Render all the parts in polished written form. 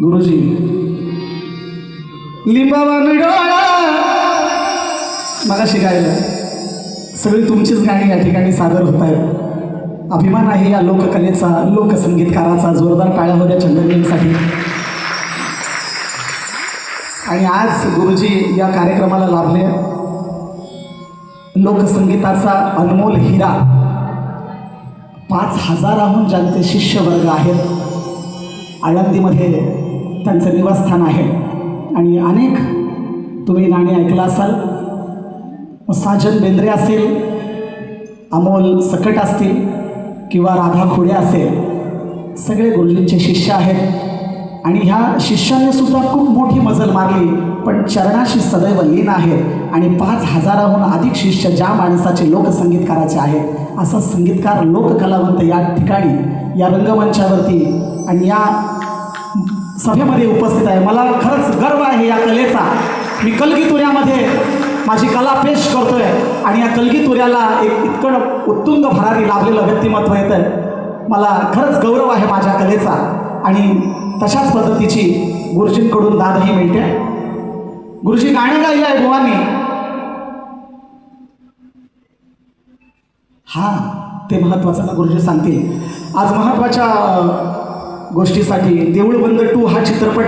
गुरुजी लिंबावा डोळा मला शिकायला सगळी तुमचीच गाणी या ठिकाणी सादर होत आहेत. अभिमान आहे या लोककलेचा, लोकसंगीतकाराचा. जोरदार टाळ्या होत्या चंद्रगिरीसाठी. आणि आज गुरुजी या कार्यक्रमाला लाभले. लोकसंगीताचा अनमोल हिरा. 5,000हून ज्यांचे शिष्यवर्ग आहेत. आळंदीमध्ये त्यांचं निवासस्थान आहे. आणि अनेक तुम्ही गाणी ऐकलं असाल. साजन बेंद्रे असेल, अमोल सकट असतील किंवा राधा खोडे असेल, सगळे गुरुजींचे शिष्य आहेत. आणि ह्या शिष्यांनी सुद्धा खूप मोठी मजल मारली, पण चरणाशी सदैव लीन आहेत. आणि 5,000हून अधिक शिष्य ज्या माणसाचे लोकसंगीतकाराचे आहेत, असा संगीतकार लोककलावंत या ठिकाणी या रंगमंचावरती आणि या सभेमध्ये उपस्थित आहे. मला खरंच गर्व आहे या कलेचा. मी कलगीतुऱ्यामध्ये माझी कला पेश करतोय आणि या कलगीतुऱ्याला एक इतकं उत्तुंग भरारी लाभलेलं व्यक्तिमत्व येतं. मला खरंच गौरव आहे माझ्या कलेचा. आणि तशाच पद्धतीची गुरुजींकडून दादही मिळते. गुरुजी गाणं गायलं आहे बुवांनी. हां, ते महत्त्वाचं ना गुरुजी सांगतील. आज महत्त्वाच्या गोष्टीसाठी देऊळबंद 2 हा चित्रपट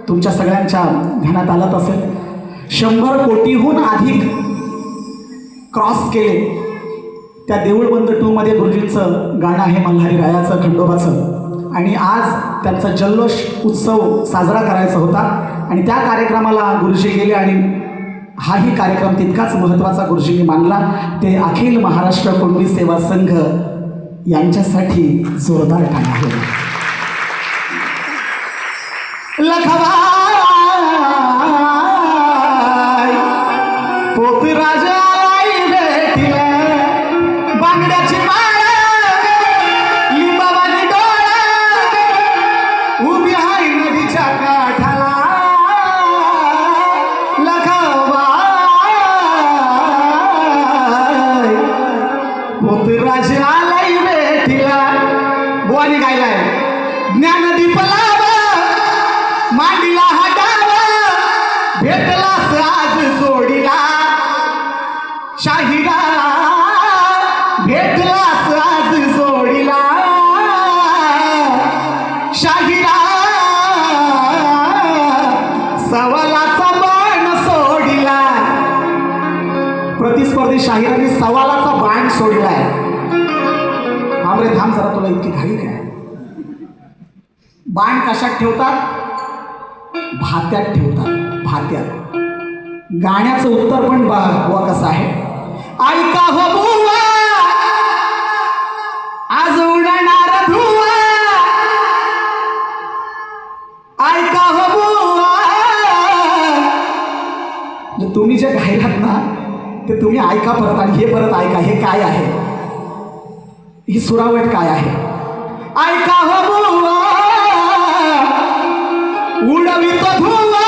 तुमच्या सगळ्यांच्या ध्यानात आलाच असेल. 100 कोटीहून अधिक क्रॉस केले. त्या देऊळबंद 2 मध्ये गुरुजींचं गाणं आहे मल्हारी रायाचं, खंडोबाचं. आणि आज त्यांचा जल्लोष उत्सव साजरा करायचा होता आणि त्या कार्यक्रमाला गुरुजी गेले. आणि हाही कार्यक्रम तितकाच महत्त्वाचा गुरुजींनी मानला. ते अखिल महाराष्ट्र कुणबी सेवा संघ यांच्यासाठी जोरदार टाळ्या होईल. बुवानी गायलाय. ज्ञानदीप लाव मांडीला हटाव, भेटलास आज जोडीला शाहिरा, भेटलास आज जोडीला शाहिरा. सवालाचा बाण सोडिला. प्रतिस्पर्धी शाहिराने सवालाचा बाण सोडलाय. थांबरे थांब जरा, तुला इतकी घाई काय? बाण कशात ठेवतात? भात्यात ठेवतात. भात्यात. गाण्याचं उत्तर पण बघा कसं आहे. ऐका हो बुवा, आज उडणार धुवा. ऐका हो बुवा. तुम्ही जे गायलात ना ते तुम्ही ऐका परत, आणि हे परत ऐका. हे काय आहे? ही सुरावट काय आहे? ऐका हो बुवा, उडवितो धुवा.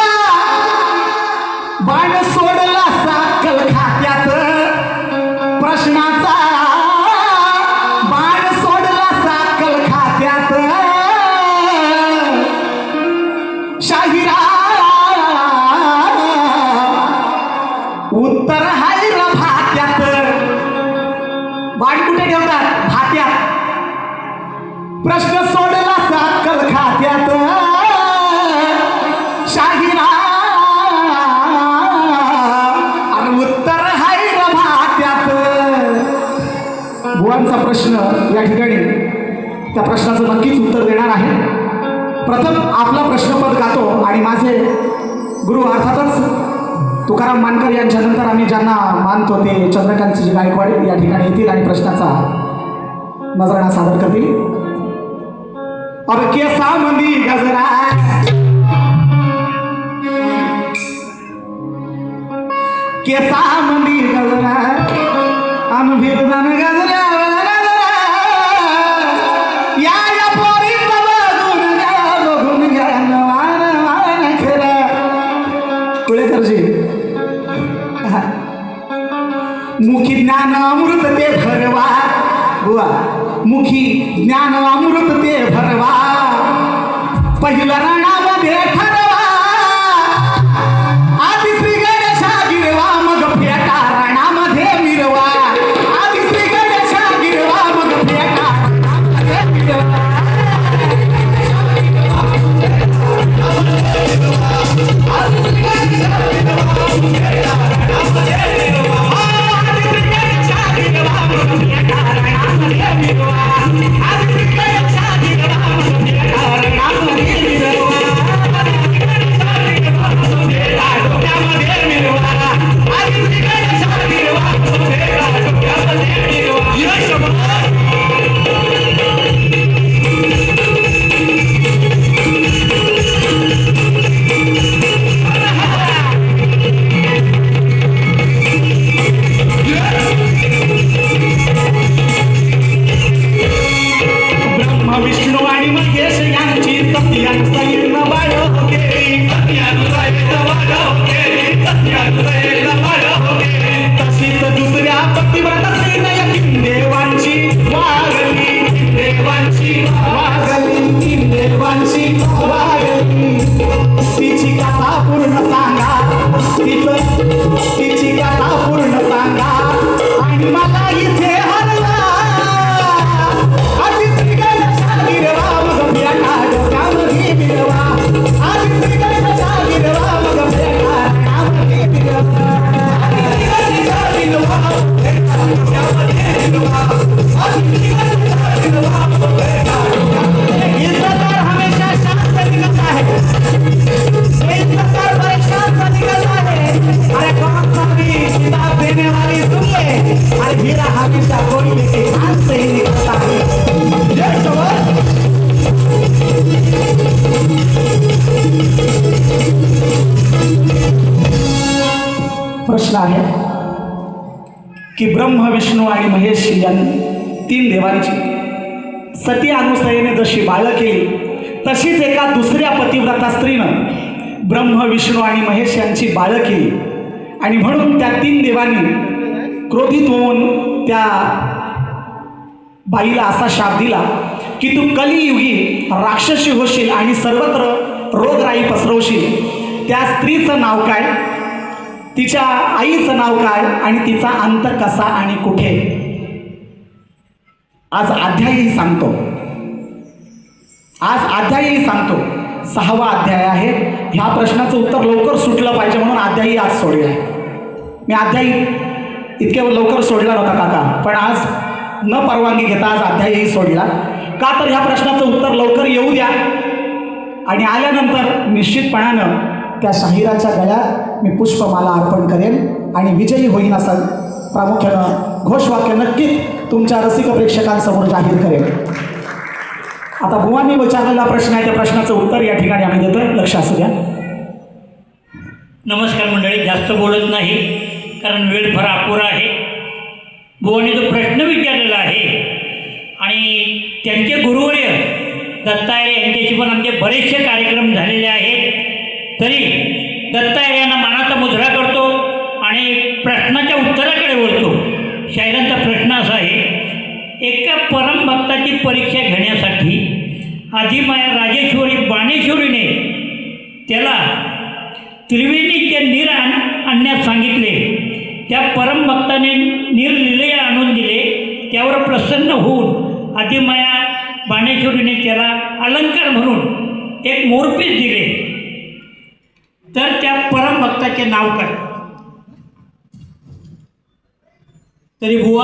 बाण सोडला साकल खात्यात प्रश्नाचा. बाण सोडला साकल खात्यात शाहिरा. उत्तर हाय र भात्यात. बाण कुठे ठेवतात? भात्यात. प्रश्न सोडला साकल खात्यात शाहिरा. आणि उत्तर हाय र भात्यात. बुवांचा प्रश्न या ठिकाणी, त्या प्रश्नाचं नक्कीच उत्तर देणार आहे. प्रथम आपला प्रश्नपद गातो आणि माझे गुरु अर्थातच तुकाराम मानकर यांच्यानंतर आम्ही ज्यांना मानतो ते चंद्रकांतजी गायकवाड या ठिकाणी येतील आणि प्रश्नाचा नजराणा सादर करतील. अब केसा मंदी गजरा, केसा मंदी गजरा, आम बिरदान गजरा. या पोरी बघून घ्या नवान खरं. कुळेकरजी, मुखी ज्ञान अमृत ते भरवा. बुवा, मुखी ज्ञान अमृत ते भरवा, पहिलं रणामध्ये ठरवा, आधी श्री गणेशा गिरवा मग फेटा रणामध्ये मिरवा, आधी श्री गणेशा गिरवा मग फेटा रणामध्ये मिरवा. तिची कथा पूर्ण सांगा, तिची कथा पूर्ण सांगा आणि मला इथे हरवा, आधी श्री गणेशा गिरवा मग फेटा डोक्यामध्ये मिरवा, आधी श्री गणेशा गिरवा मग फेटा डोक्यामध्ये मिरवा, आधी श्री गणेशा गिरवा फेटा डोक्यामध्ये मिरवा, आधी श्री गणेशा गिरवा मग फेटा डोक्यामध्ये मिरवा. हमेशा शांत निकलता है, अरे कौन सा भी किताब देने वाली सुन ले, अरे हीरा हमेशा कोई लेके हाथ से ही निकलता है. जय जवान. प्रश्न आहे की ब्रह्म विष्णू आणि महेश या 3 देवांची सती अनुसयेने जशी बाळं केली, तशीच एका दुसऱ्या पतिव्रता स्त्रीनं ब्रह्म विष्णू आणि महेश यांची बाळं केली. आणि म्हणून त्या 3 देवांनी क्रोधित होऊन त्या बाईला असा शाप दिला की तू कलियुगी राक्षसी होशील आणि सर्वत्र रोगराई पसरवशील. त्या स्त्रीचं नाव काय, तिच्या आईचं नाव काय आणि तिचा अंत कसा आणि कुठे, आज अध्यायही सांगतो. आज अध्यायही सांगतो. 6वा अध्याय आहे. ह्या प्रश्नाचं उत्तर लवकर सुटलं पाहिजे म्हणून अध्यायही आज सोडला आहे. मी अध्याय इतक्या लवकर सोडला नव्हता काका, पण आज न परवानगी घेता आज अध्यायही सोडला. का तर ह्या प्रश्नाचं उत्तर लवकर येऊ द्या आणि आल्यानंतर निश्चितपणानं त्या शाहिराच्या गळ्यात मी पुष्पमाला अर्पण करेन आणि विजयी होईन असं प्रामुख्यानं घोषवाक्य नक्कीच तुमच्या रसिक प्रेक्षकांसमोर जाहीर करेन. आता बुवांनी विचारलेला प्रश्न आहे, त्या प्रश्नाचं उत्तर या ठिकाणी आम्ही देतोय. लक्ष असू द्या. नमस्कार मंडळी. जास्त बोलत नाही कारण वेळ फार अपुरा आहे. बुवांनी जो प्रश्न विचारलेला आहे आणि त्यांचे गुरुवर्य दत्तायरे यांच्याशी पण आमचे बरेचसे कार्यक्रम झालेले आहेत, तरी दत्तायरे यांना मानाचा मुजरा करतो आणि प्रश्नाच्या उत्तराकडे बोलतो. शाहिरांचा प्रश्न असा आहे, एका परमभक्ताची परीक्षा घेण्यासाठी आदिमाया राजेश्वरी बाणेश्वरीने त्याला त्रिवेणीचे नीर आणण्यास सांगितले. त्या परमभक्ताने नीर लिले आणून दिले. त्यावर प्रसन्न होऊन आदिमाया बाणेश्वरीने त्याला अलंकार म्हणून एक मोरपीस दिले. तर त्या परमभक्ताचे नाव काय? तरी बुवा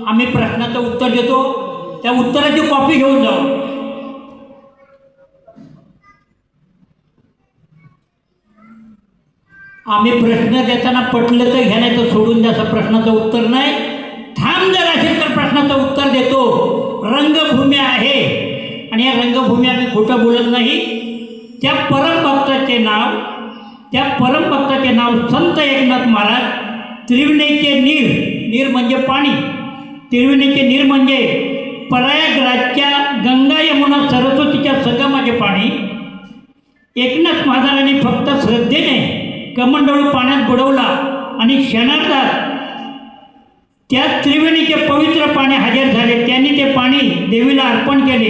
आम्ही प्रश्नाचं उत्तर देतो, त्या उत्तराची कॉपी घेऊन जाऊ. आम्ही प्रश्न देताना पटलं तर घेण्याचं सोडून द्यायचं, प्रश्नाचं उत्तर नाही. थांब जर असेल तर प्रश्नाचं उत्तर देतो. रंगभूमी आहे आणि या रंगभूमी आम्ही खोटं बोलत नाही. त्या परमभक्ताचे नाव संत एकनाथ महाराज. त्रिवेणीचे नीर, नीर म्हणजे पाणी, त्रिवेणीचे नीर म्हणजे प्रयागराजच्या गंगा यमुना सरस्वतीच्या संगमाचे पाणी. एकनाथ महाराजांनी फक्त श्रद्धेने कमंडळू पाण्यात बुडवला आणि क्षणार्धात त्या त्रिवेणीचे पवित्र पाणी हजर झाले. त्यांनी ते पाणी देवीला अर्पण केले.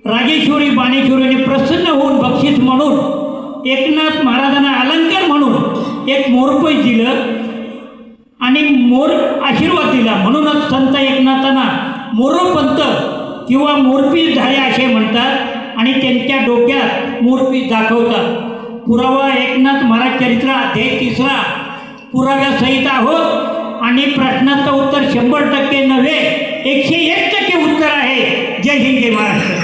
राजेश्वरी बाणेश्वरीने प्रसन्न होऊन बक्षीस म्हणून एकनाथ महाराजांना अलंकार म्हणून एक मोरपैस दिलं आणि मोर आशीर्वाद दिला. म्हणूनच संत एकनाथांना मोरोपंत किंवा मोरपीस झाले असे म्हणतात आणि त्यांच्या डोक्यात मोरपीस दाखवतात. पुरावा एकनाथ महाराज चरित्र अध्याय 3 पुराव्यासहित आहोत आणि प्रश्नाचं उत्तर 100% नव्हे 101% उत्तर आहे. जय हिंद, जय महाराष्ट्र.